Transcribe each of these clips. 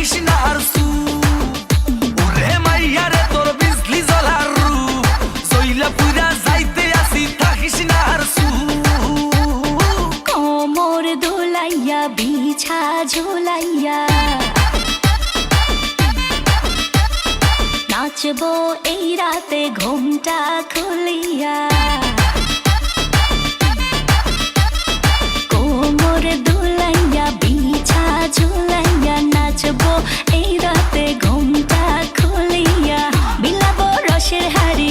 থাকিস না আর সু ওরে মাইয়া রে তোর বিজলি জ্বলার রূপ জইলা পুরা যাইতে আসি থাকিস না আর সু কোমর দোলাইয়া বিছা ঝোলাইয়া নাচবো এই রাতে ঘুমটা খুলিয়া কোমর দোলাইয়া বিছা ঝোলাইয়া নাচবো এই রাতে ঘুমটা খুলিয়া বিলাবো রসের হাড়ি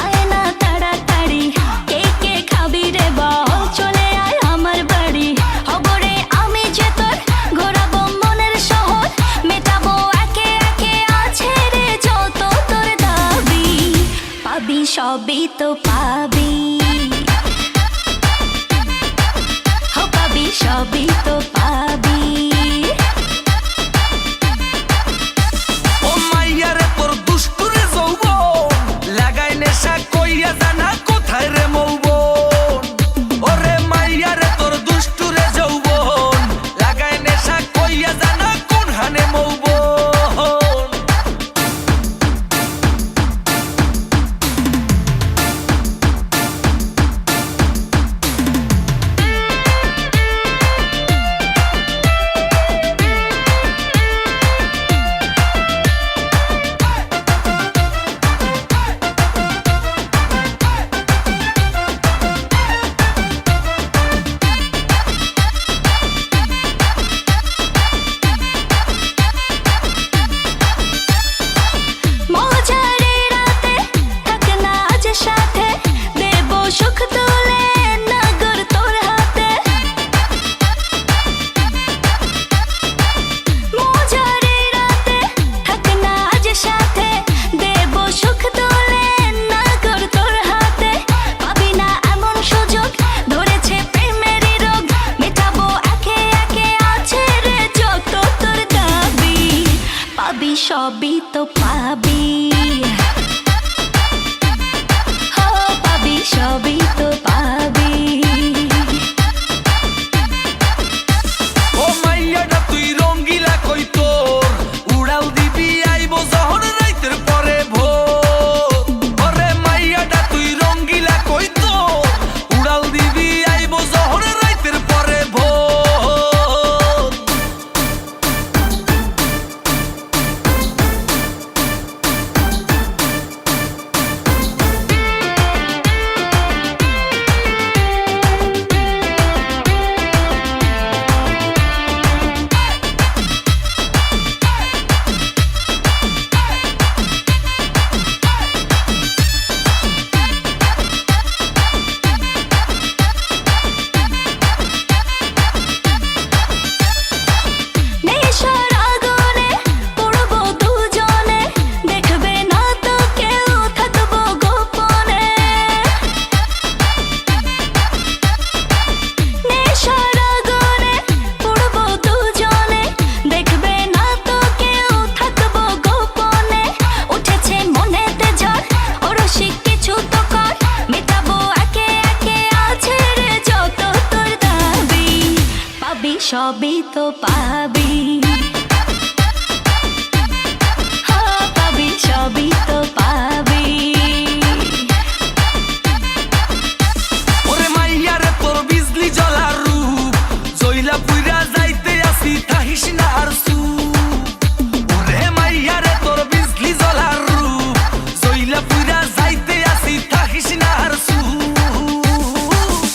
আয় না তাড়াতাড়ি কে কে খাবি রে বল চলে আয় আমার বাড়ি হবরে আমি যে তোর ঘোরাবো মনের শহর মেটাবো একে একে আছে রে যত তোর দাবি পাবি সবই তো পাবি সবই তো পাবি ও মাইয়া রে তোর দুষ্টুরে যৌবন লাগাই নেশা কইয়া জানা কোথায় রে মৌবন ওরে মাইয়া রে তোর দুষ্টুরে যৌবন লাগাই নেশা কইয়া জানা কোন হানে মৌবন সুখ তুলে নগর তোর হাতে মজারে রাতে থাক না আজ সাথে দেব সুখ তুলে নগর তোর হাতে পাবি না এমন সুযোগ ধরেছে প্রেমেরই রোগ মেটাবো একে একে আছে রে যত তোর দাবি পাবি সবই তো পাবি সবই তো পাবি ও মাইয়াটা তুই রঙ্গিলা কই তোর উড়াল দিবি আইবো যখন রাইতের পরে ভোর ওরে মাইয়াটা তুই রঙ্গিলা কই তোর উড়াল দিবি আইবো যখন রাইতের পরে ভোর সবই তো পা